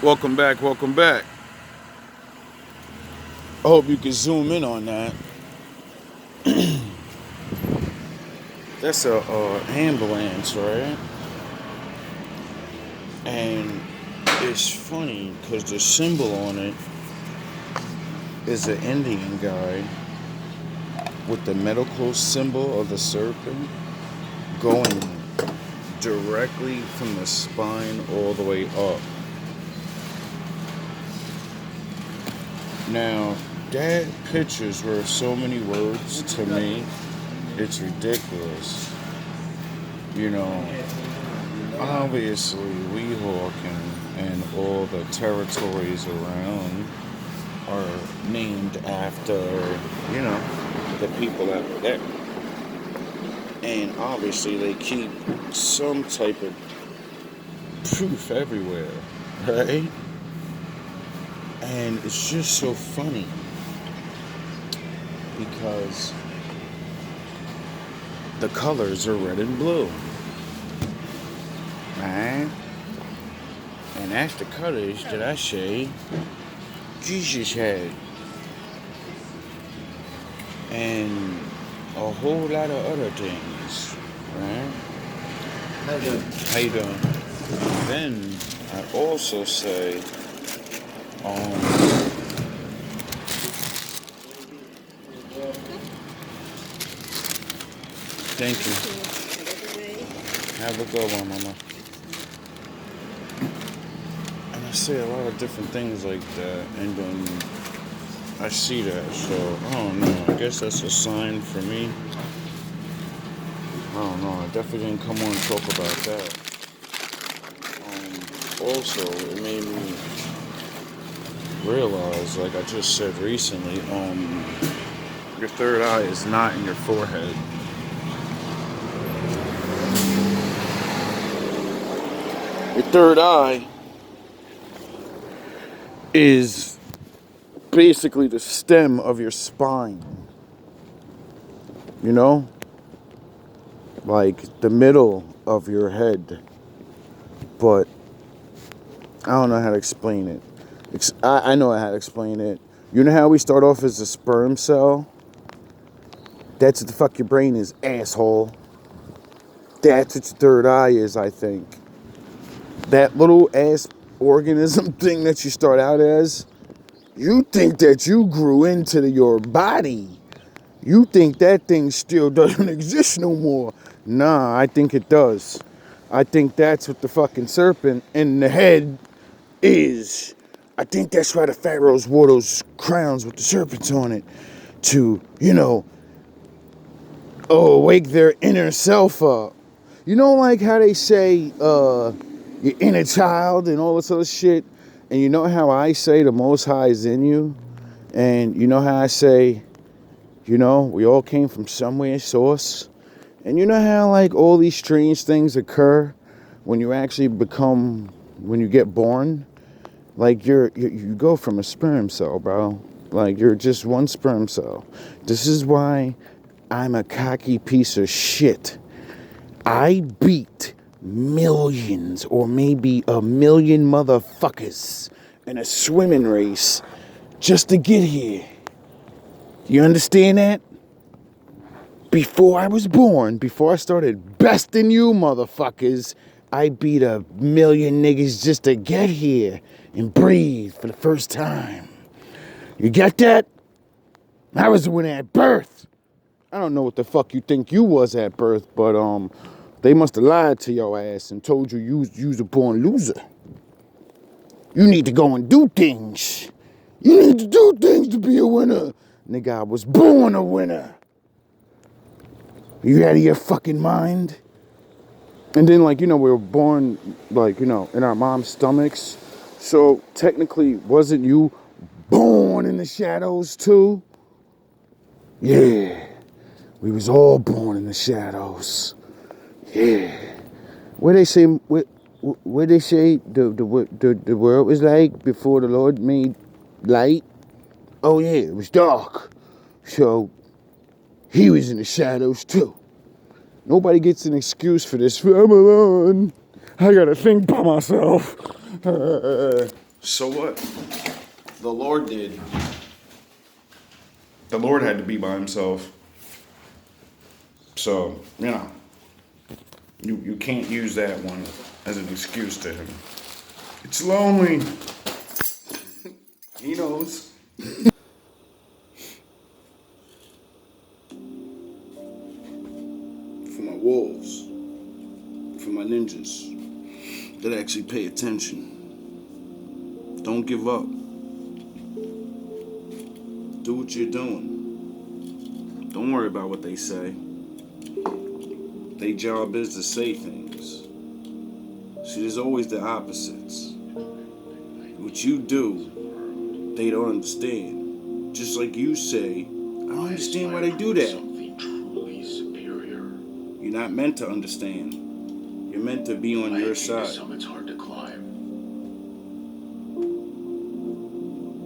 Welcome back, welcome back. I hope you can zoom in on that. That's a ambulance, right? And it's funny because the symbol on it is an Indian guy with the medical symbol of the serpent going directly from the spine all the way up. Now, that picture's worth so many words to me. It's ridiculous. You know, obviously, Weehawken and all the territories around are named after, the people that were there. And obviously, they keep some type of proof everywhere, right? And it's just so funny because the colors are red and blue, right? And that's the colors that I say Jesus had. And a whole lot of other things, right? How you doing? How you doing? Then I also say, thank you. Have a good one, Mama. And I say a lot of different things like that, and I see that, so I don't know. I guess that's a sign for me. I don't know. I definitely didn't come on and talk about that. Also, it made me realize, like I just said recently, your third eye is not in your forehead. Your third eye is basically the stem of your spine. You know? Like the middle of your head. But I don't know how to explain it. I know how to explain it. You know how we start off as a sperm cell? That's what the fuck your brain is, asshole. That's what your third eye is, I think. That little ass organism thing that you start out as, you think that you grew into your body. You think that thing still doesn't exist no more. Nah, I think it does. I think that's what the fucking serpent in the head is. I think that's why the pharaohs wore those crowns with the serpents on it. To, wake their inner self up. You know, like how they say, your inner child and all this other shit? And you know how I say the Most High is in you? And you know how I say, we all came from somewhere, source? And you know how, like, all these strange things occur when you actually when you get born? Like, you go from a sperm cell, bro. Like, you're just one sperm cell. This is why I'm a cocky piece of shit. I beat millions or maybe a million motherfuckers in a swimming race just to get here. You understand that? Before I was born, before I started besting you motherfuckers, I beat a million niggas just to get here and breathe for the first time. You get that? I was the winner at birth. I don't know what the fuck you think you was at birth, but they must have lied to your ass and told you was a born loser. You need to go and do things. You need to do things to be a winner. Nigga, I was born a winner. You out of your fucking mind? And then, we were born, in our mom's stomachs. So, technically, wasn't you born in the shadows, too? Yeah. We was all born in the shadows. Yeah. Where they say the world was like before the Lord made light? Oh, yeah, it was dark. So, he was in the shadows, too. Nobody gets an excuse for this. I'm alone. I gotta think by myself. So what? The Lord did. The Lord had to be by himself. So, you can't use that one as an excuse to him. It's lonely. He knows. For my wolves. For my ninjas. That actually pay attention. Don't give up. Do what you're doing. Don't worry about what they say. Their job is to say things. See, there's always the opposites. What you do, they don't understand. Just like you say, I don't understand why they do that. Something truly superior. You're not meant to understand. You're meant to be on your side. Summit's hard to climb.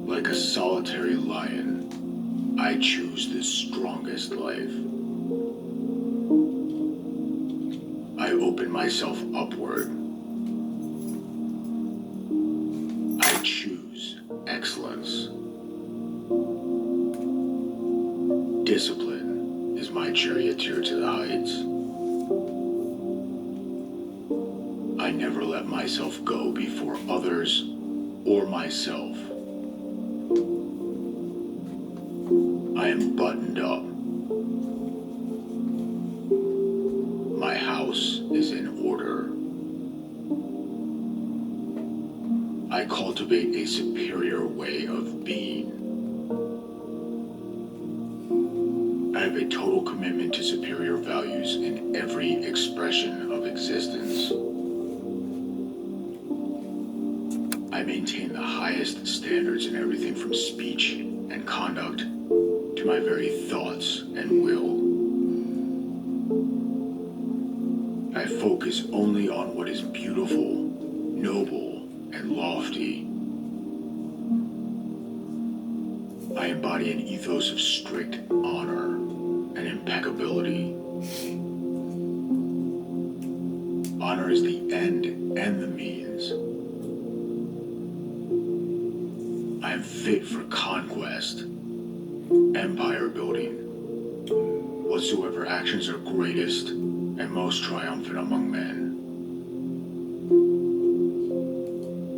Like a solitary lion, I choose the strongest life. I open myself upward. I choose excellence. Discipline is my charioteer to the heights. I never let myself go before others or myself. I am buttoned up. My house is in order. I cultivate a superior way of being. I have a total commitment to superior values in every expression of existence. I maintain the highest standards in everything from speech and conduct to my very thoughts and will. I focus only on what is beautiful, noble, and lofty. I embody an ethos of strict honor and impeccability. Honor is the end and the means. I am fit for conquest, empire building. Whatsoever actions are greatest and most triumphant among men.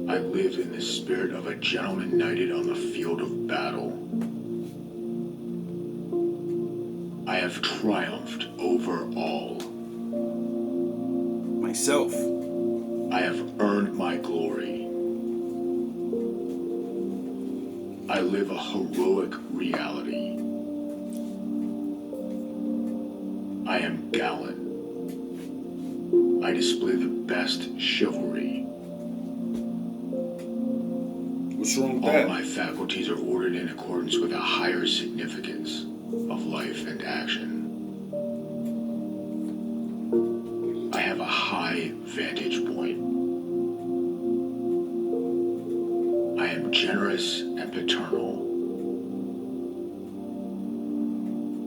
I live in the spirit of a gentleman knighted on the field of battle. I have triumphed over all. Myself. I have earned my glory. I live a heroic reality. I am gallant. I display the best chivalry. What's wrong with All that? my faculties are ordered in accordance with a higher significance of life and action. I have a high vantage point. I am generous and paternal.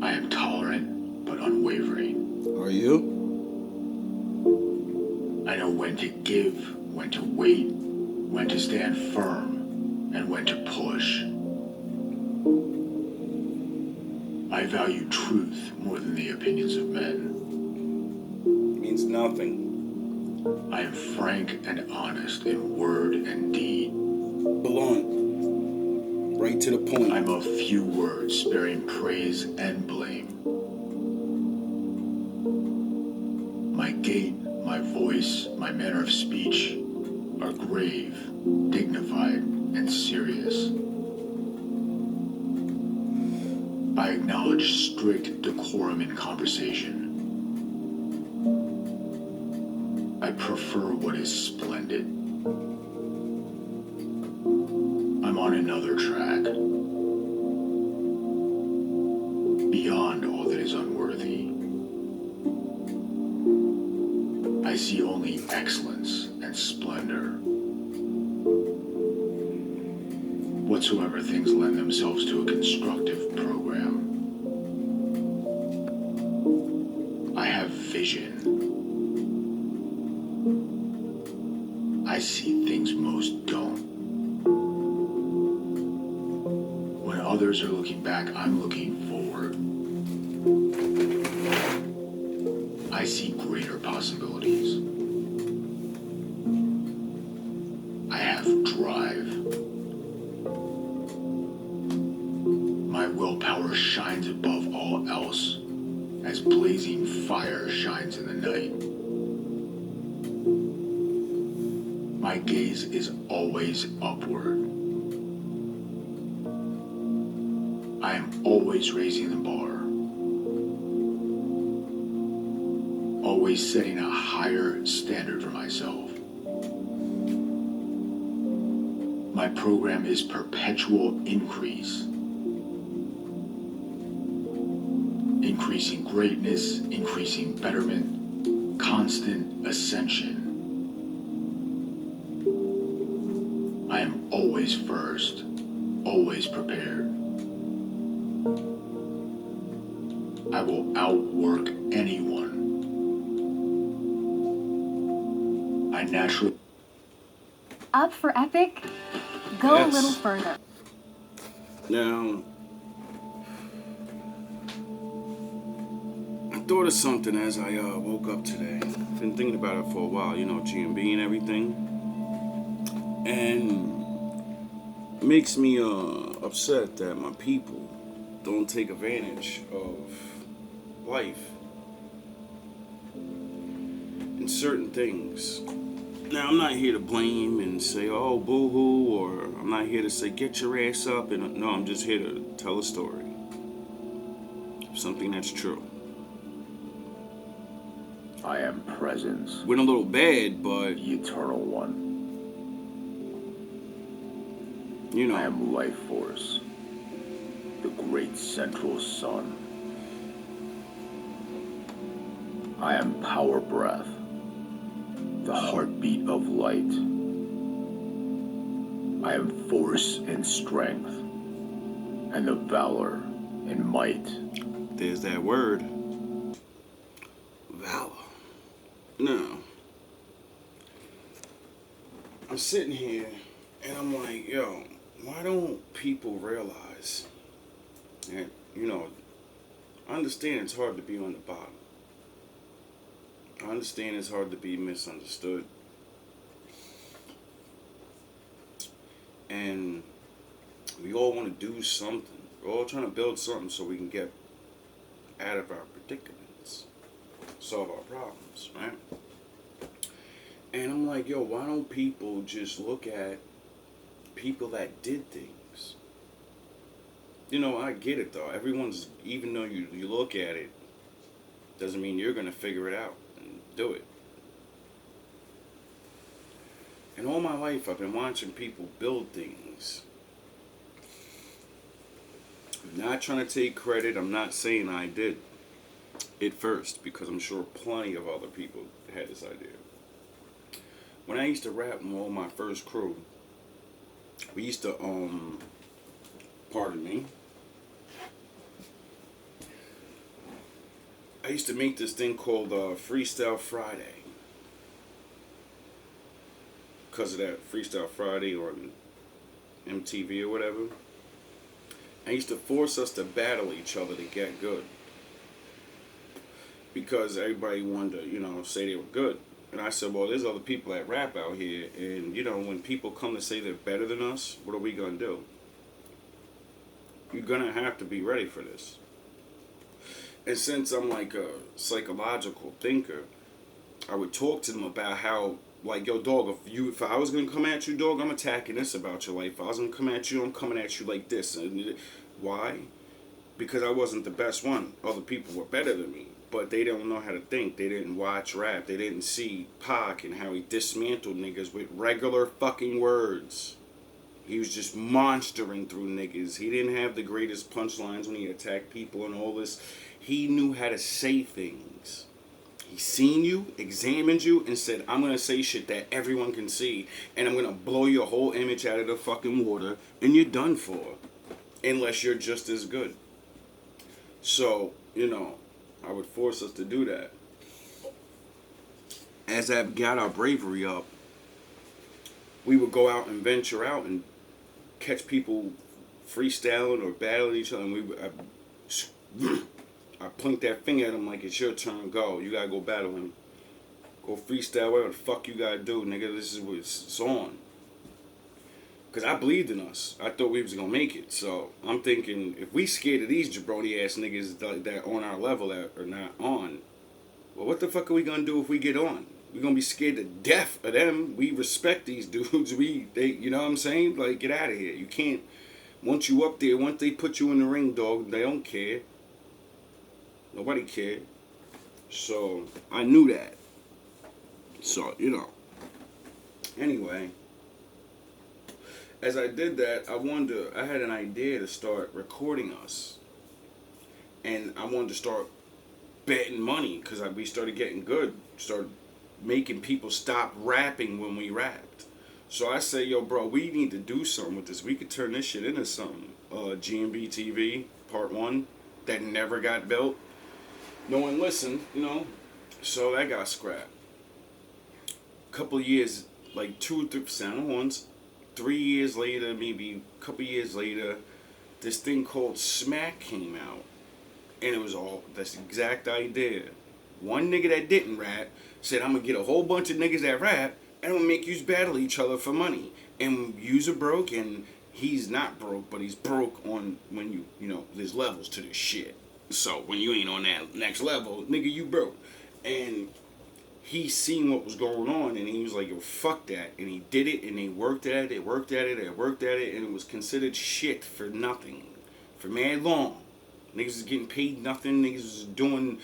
I am tolerant but unwavering. Are you? I know when to give, when to wait, when to stand firm, and when to push. I value truth more than the opinions of men. Means nothing. I am frank and honest in word and deed. Blunt. Right to the point. I'm of few words, sparing praise and blame. My gait, my voice, my manner of speech are grave, dignified, and serious. I acknowledge strict decorum in conversation. I prefer what is splendid. I'm on another track. Beyond all that is unworthy. I see only excellence and splendor. Whatsoever things lend themselves to a constructive program. I have vision. I see things most don't. others are looking back, I'm looking forward. I see greater possibilities. I have drive. My willpower shines above all else, as blazing fire shines in the night. My gaze is always upward. I am always raising the bar. Always setting a higher standard for myself. My program is perpetual increase. Increasing greatness, increasing betterment, constant ascension. I am always first, always prepared. I will outwork anyone. I naturally... Up for epic? Go Yes. a little further. Now, I thought of something as I woke up today. Been thinking about it for a while, you know, GMB and everything. And it makes me upset that my people don't take advantage of life in certain things. Now, I'm not here to blame and say, oh, boo-hoo, or I'm not here to say, get your ass up. And no, I'm just here to tell a story. Something that's true. I am presence, Went a little bad, but, the eternal one. you know. I am life force, the great central sun. I am power breath, the heartbeat of light. I am force and strength, and the valor and might. There's that word. Valor. Now, I'm sitting here and I'm like, yo, why don't people realize that, you know, I understand it's hard to be on the bottom. I understand it's hard to be misunderstood. And we all want to do something. We're all trying to build something so we can get out of our predicaments, solve our problems, right? And I'm like, yo, why don't people just look at people that did things? You know, I get it though. Everyone's, even though you look at it, doesn't mean you're going to figure it out and do it. And all my life I've been watching people build things. I'm not trying to take credit. I'm not saying I did it first, because I'm sure plenty of other people had this idea. When I used to rap with all my first crew, we used to, pardon me, I used to make this thing called Freestyle Friday. Because of that Freestyle Friday on MTV or whatever. I used to force us to battle each other to get good. Because everybody wanted to, you know, say they were good. And I said, well, there's other people that rap out here. And, you know, when people come to say they're better than us, what are we going to do? You're going to have to be ready for this. And since I'm like a psychological thinker, I would talk to them about how, like, yo, dog, if I was going to come at you, dog, I'm attacking this about your life. If I was going to come at you, I'm coming at you like this. And why? Because I wasn't the best one. Other people were better than me. But they don't know how to think. They didn't watch rap. They didn't see Pac and how he dismantled niggas with regular fucking words. He was just monstering through niggas. He didn't have the greatest punchlines when he attacked people and all this. He knew how to say things. He seen you, examined you, and said, I'm going to say shit that everyone can see, and I'm going to blow your whole image out of the fucking water, and you're done for. Unless you're just as good. So, you know, I would force us to do that. As that got our bravery up, we would go out and venture out and catch people freestyling or battling each other, and I point that finger at him like it's your turn. Go, you gotta go battle him. Go freestyle, whatever the fuck you gotta do, nigga. This is what it's on. Cause I believed in us. I thought we was gonna make it. So I'm thinking, if we scared of these jabroni ass niggas that on our level that are not on, well, what the fuck are we gonna do if we get on? We gonna be scared to death of them. We respect these dudes. You know what I'm saying? Like, get out of here. You can't. Once you up there, once they put you in the ring, dog, they don't care. Nobody cared. So I knew that. So, you know. Anyway, as I did that, I had an idea to start recording us. And I wanted to start betting money because we started getting good. Started making people stop rapping when we rapped. So I say, yo, bro, we need to do something with this. We could turn this shit into something. GMB TV, part 1, that never got built. No one listened, you know. So that got scrapped. Couple years, like 2 or 3 sound ones. 3 years later, maybe a couple years later, this thing called Smack came out. And it was all, that's the exact idea. One nigga that didn't rap said, I'm gonna get a whole bunch of niggas that rap, and I'm gonna make you battle each other for money. And user broke, and he's not broke, but he's broke on when you know, there's levels to this shit. So when you ain't on that next level, nigga, you broke. And he seen what was going on, and he was like, yo, fuck that. And he did it, and they worked at it, they worked at it, and it was considered shit for nothing. For mad long. Niggas was getting paid nothing, niggas was doing,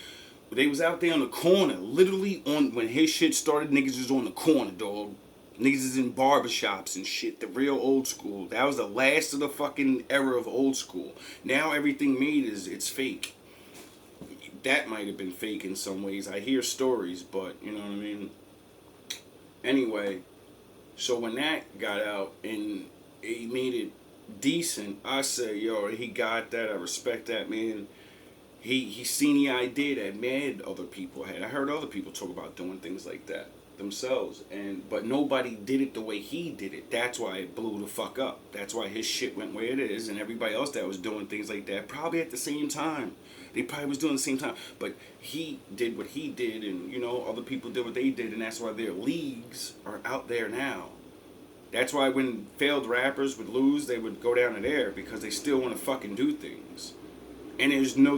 they was out there on the corner, literally on, when his shit started, niggas was on the corner, dog. Niggas is in barbershops and shit, the real old school. That was the last of the fucking era of old school. Now everything made it's fake. That might have been fake in some ways. I hear stories, but you know what I mean? Anyway, so when that got out and he made it decent, I say, yo, he got that. I respect that, man. He seen the idea that mad other people had. I heard other people talk about doing things like that themselves, but nobody did it the way he did it. That's why it blew the fuck up. That's why his shit went where it is, and everybody else that was doing things like that probably at the same time. They probably was doing the same time, but he did what he did, and you know, other people did what they did, and that's why their leagues are out there now. That's why when failed rappers would lose, they would go down to there, because they still want to fucking do things. And there is no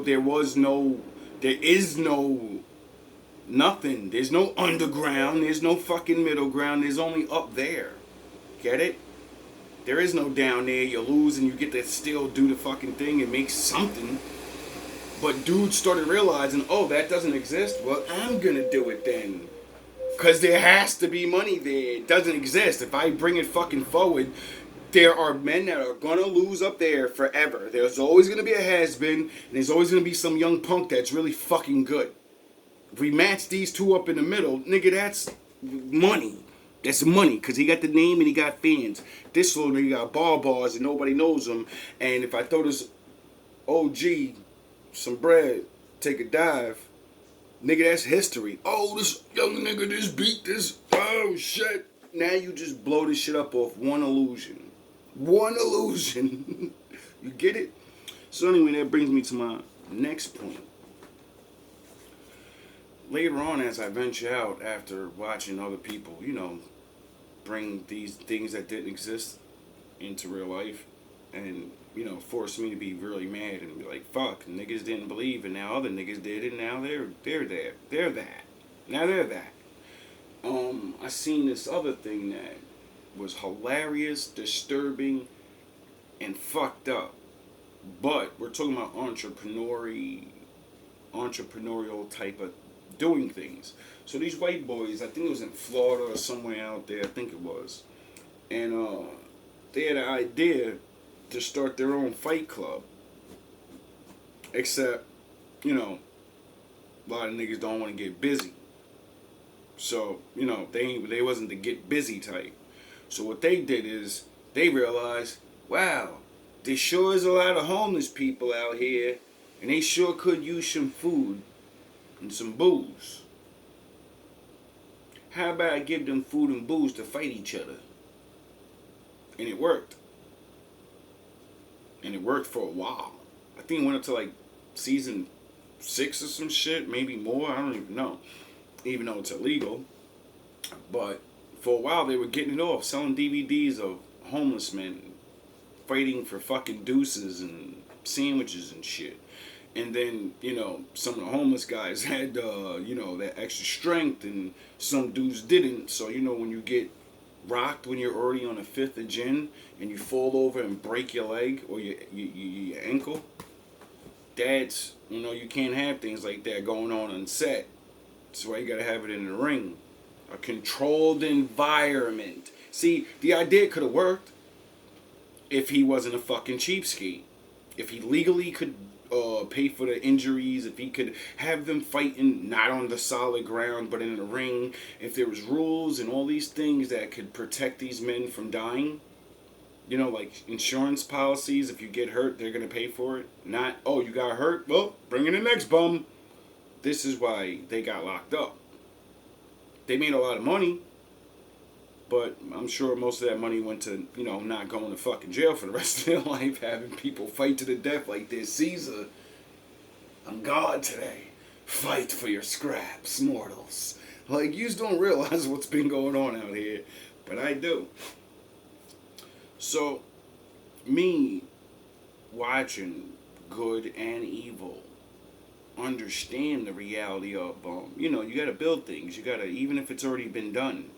nothing. There's no underground. There's no fucking middle ground. There's only up there. Get it? There is no down there. You lose and you get to still do the fucking thing and make something. But dudes started realizing, oh, that doesn't exist. Well, I'm gonna do it then. Because there has to be money there. It doesn't exist. If I bring it fucking forward, there are men that are gonna lose up there forever. There's always gonna be a has-been, and there's always gonna be some young punk that's really fucking good. If we match these two up in the middle, nigga, that's money. That's money, because he got the name and he got fans. This little nigga got bars and nobody knows him. And if I throw this OG some bread, take a dive, nigga, that's history. Oh, this young nigga just beat this. Oh, shit. Now you just blow this shit up off one illusion. One illusion. You get it? So anyway, that brings me to my next point. Later on, as I venture out after watching other people, you know, bring these things that didn't exist into real life, and, you know, force me to be really mad and be like, fuck, niggas didn't believe, and now other niggas did it, and now they're there. They're that. Now they're that. I seen this other thing that was hilarious, disturbing, and fucked up. But we're talking about entrepreneurial type of doing things. So these white boys, I think it was in Florida or somewhere out there, I think it was, and they had an idea to start their own fight club. Except, you know, a lot of niggas don't want to get busy. So, you know, they wasn't the get busy type. So what they did is they realized, wow, there sure is a lot of homeless people out here, and they sure could use some food and some booze. How about I give them food and booze to fight each other? And it worked. and it worked for a while. I think it went up to like season 6 or some shit, maybe more. I don't even know, even though it's illegal. But for a while, they were getting it off, selling DVDs of homeless men fighting for fucking deuces and sandwiches and shit. And then, you know, some of the homeless guys had, you know, that extra strength, and some dudes didn't. So, you know, when you get rocked when you're already on a fifth of gin and you fall over and break your leg or your ankle, that's, you know, you can't have things like that going on set. That's why you gotta have it in the ring. A controlled environment. See, the idea could have worked if he wasn't a fucking cheapskate. If he legally could pay for the injuries, if he could have them fighting not on the solid ground but in the ring, if there was rules and all these things that could protect these men from dying, you know, like insurance policies, if you get hurt, they're going to pay for it. Not, oh, you got hurt? Well, bring in the next bum. This is why they got locked up. They made a lot of money, but I'm sure most of that money went to, you know, not going to fucking jail for the rest of their life, having people fight to the death like this. Caesar, I'm God today. Fight for your scraps, mortals. Like, you just don't realize what's been going on out here, but I do. So, me watching good and evil, understand the reality of, you know, you gotta build things. You gotta, even if it's already been done.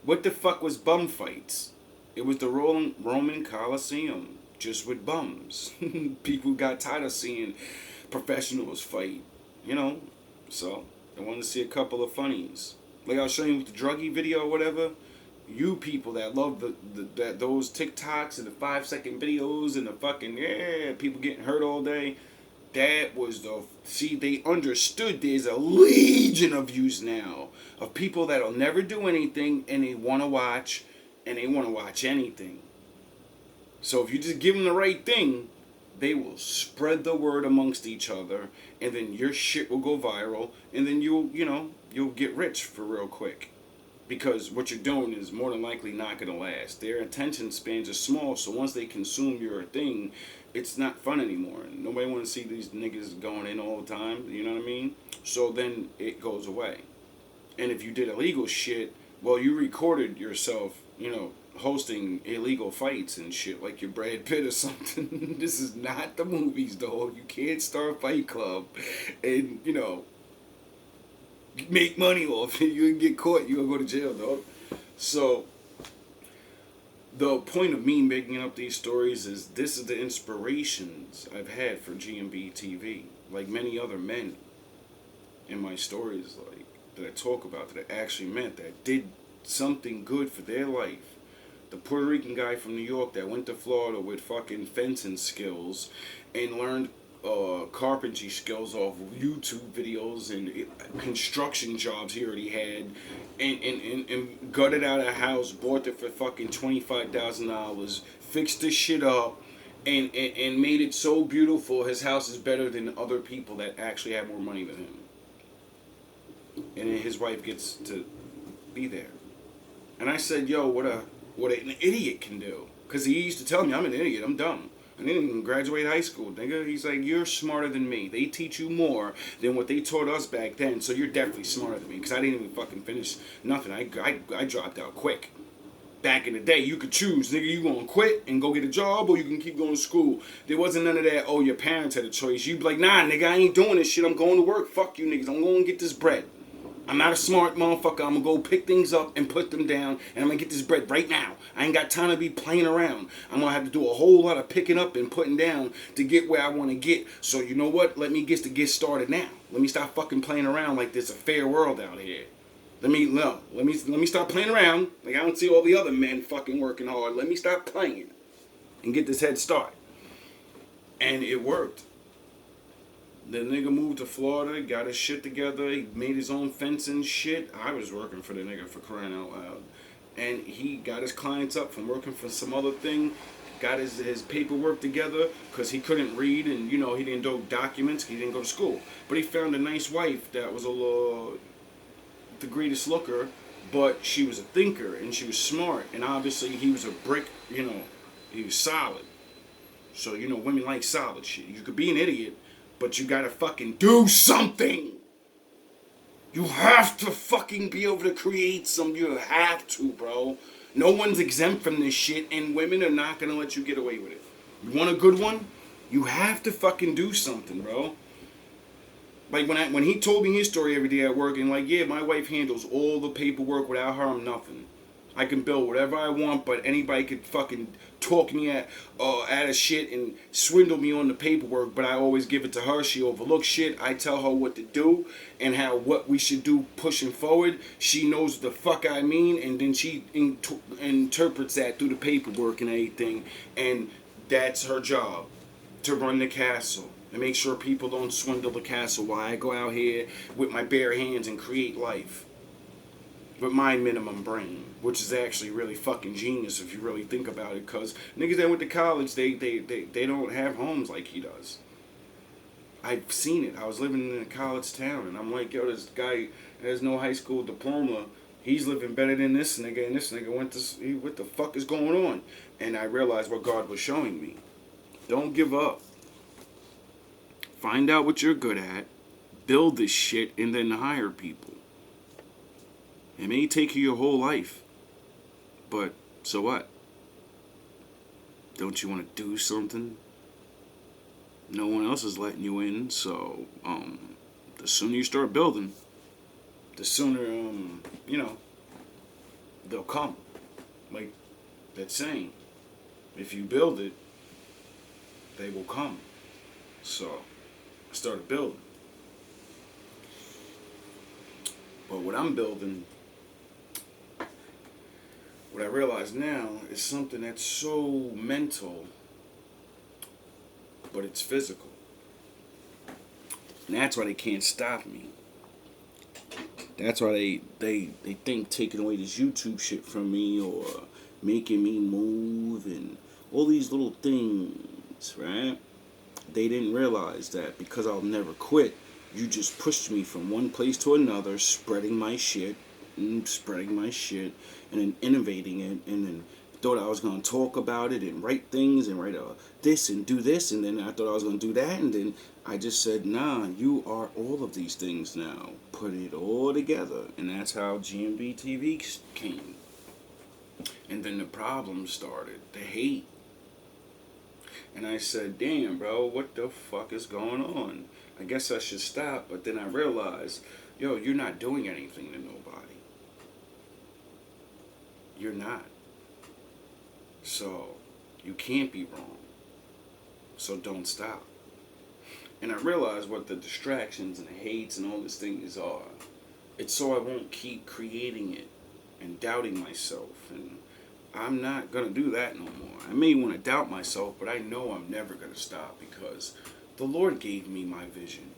What the fuck was bum fights? It was the Roman Coliseum, just with bums. People got tired of seeing professionals fight, you know. So, I wanted to see a couple of funnies. Like I was showing you with the druggy video or whatever. You people that love those TikToks and the 5-second videos and the fucking, people getting hurt all day. That was they understood there's a legion of views now of people that'll never do anything and they want to watch anything. So if you just give them the right thing, they will spread the word amongst each other, and then your shit will go viral, and then you'll get rich for real quick. Because what you're doing is more than likely not going to last. Their attention spans are small, so once they consume your thing, it's not fun anymore. Nobody want to see these niggas going in all the time, you know what I mean? So then it goes away. And if you did illegal shit, well, you recorded yourself, you know, hosting illegal fights and shit like you're Brad Pitt or something. This is not the movies, though. You can't start a fight club and, you know, make money off it. You get caught, you gonna go to jail, dog. So the point of me making up these stories is this is the inspirations I've had for GMB TV. Like many other men in my stories, like that I talk about, that I actually met, that did something good for their life. The Puerto Rican guy from New York that went to Florida with fucking fencing skills and learned carpentry skills off YouTube videos and construction jobs he already had, and gutted out a house, bought it for fucking $25,000, fixed the shit up, and made it so beautiful his house is better than other people that actually have more money than him. And then his wife gets to be there. And I said, yo, what an idiot can do. Because he used to tell me, I'm an idiot, I'm dumb. I didn't even graduate high school, nigga. He's like, you're smarter than me. They teach you more than what they taught us back then, so you're definitely smarter than me. Because I didn't even fucking finish nothing. I dropped out quick. Back in the day, you could choose, nigga, you gonna quit and go get a job, or you can keep going to school. There wasn't none of that, oh, your parents had a choice. You'd be like, nah, nigga, I ain't doing this shit. I'm going to work. Fuck you, niggas. I'm going to get this bread. I'm not a smart motherfucker. I'm going to go pick things up and put them down, and I'm going to get this bread right now. I ain't got time to be playing around. I'm going to have to do a whole lot of picking up and putting down to get where I want to get. So you know what? Let me get started now. Let me stop fucking playing around like there's a fair world out here. Let me stop playing around. Like I don't see all the other men fucking working hard. Let me stop playing and get this head start. And it worked. The nigga moved to Florida, got his shit together, he made his own fencing shit. I was working for the nigga, for crying out loud. And he got his clients up from working for some other thing, got his paperwork together, because he couldn't read and, you know, he didn't do documents, he didn't go to school. But he found a nice wife that was the greatest looker, but she was a thinker and she was smart. And obviously he was a brick, you know, he was solid. So, women like solid shit. You could be an idiot, but you gotta fucking do something. You have to fucking be able to create something. You have to, bro. No one's exempt from this shit, and women are not gonna let you get away with it. You want a good one? You have to fucking do something, bro. Like when he told me his story every day at work, and like, yeah, my wife handles all the paperwork. Without her, I'm nothing. I can build whatever I want, but anybody could fucking talk me out of shit and swindle me on the paperwork. But I always give it to her. She overlooks shit. I tell her what to do and what we should do pushing forward. She knows the fuck I mean, and then she interprets that through the paperwork and everything. And that's her job, to run the castle and make sure people don't swindle the castle while I go out here with my bare hands and create life with my minimum brain, which is actually really fucking genius if you really think about it, because niggas that went to college, they don't have homes like he does. I've seen it. I was living in a college town, and I'm like, yo, this guy has no high school diploma. He's living better than this nigga, and this nigga what the fuck is going on? And I realized what God was showing me. Don't give up. Find out what you're good at, build this shit, and then hire people. It may take you your whole life, but so what? Don't you want to do something? No one else is letting you in, so the sooner you start building, the sooner they'll come. Like that saying, if you build it, they will come. So I started building. But what I'm building, what I realize now, is something that's so mental, but it's physical. And that's why they can't stop me. That's why they think taking away this YouTube shit from me, or making me move, and all these little things, right? They didn't realize that because I'll never quit, you just pushed me from one place to another, spreading my shit, and then innovating it, and then thought I was going to talk about it and write things and write this and do this, and then I thought I was going to do that, and then I just said, nah, you are all of these things now. Put it all together, and that's how GMB TV came. And then the problem started, the hate. And I said, damn, bro, what the fuck is going on? I guess I should stop, but then I realized, yo, you're not doing anything to nobody. You're not. So, you can't be wrong. So don't stop. And I realized what the distractions and the hates and all these things are. It's so I won't keep creating it and doubting myself. And I'm not going to do that no more. I may want to doubt myself, but I know I'm never going to stop because the Lord gave me my vision.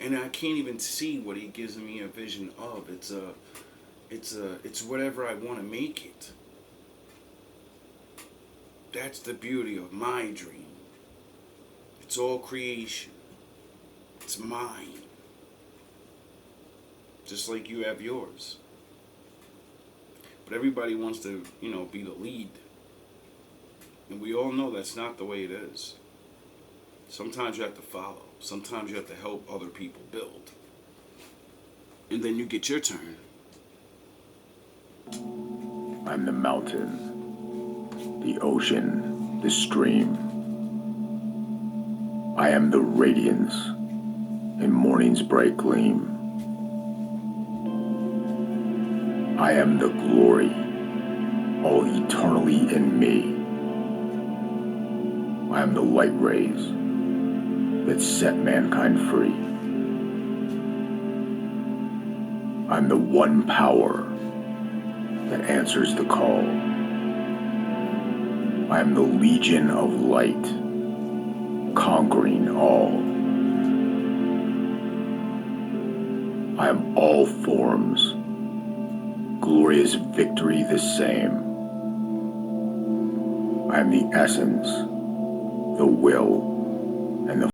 And I can't even see what he gives me a vision of. It's whatever I want to make it. That's the beauty of my dream. It's all creation. It's mine. Just like you have yours. But everybody wants to, be the lead. And we all know that's not the way it is. Sometimes you have to follow. Sometimes you have to help other people build. And then you get your turn. I'm the mountain, the ocean, the stream. I am the radiance in morning's bright gleam. I am the glory, all eternally in me. I am the light rays that set mankind free. I'm the one power that answers the call. I am the legion of light, conquering all. I am all forms, glorious victory the same. I am the essence, the will, and the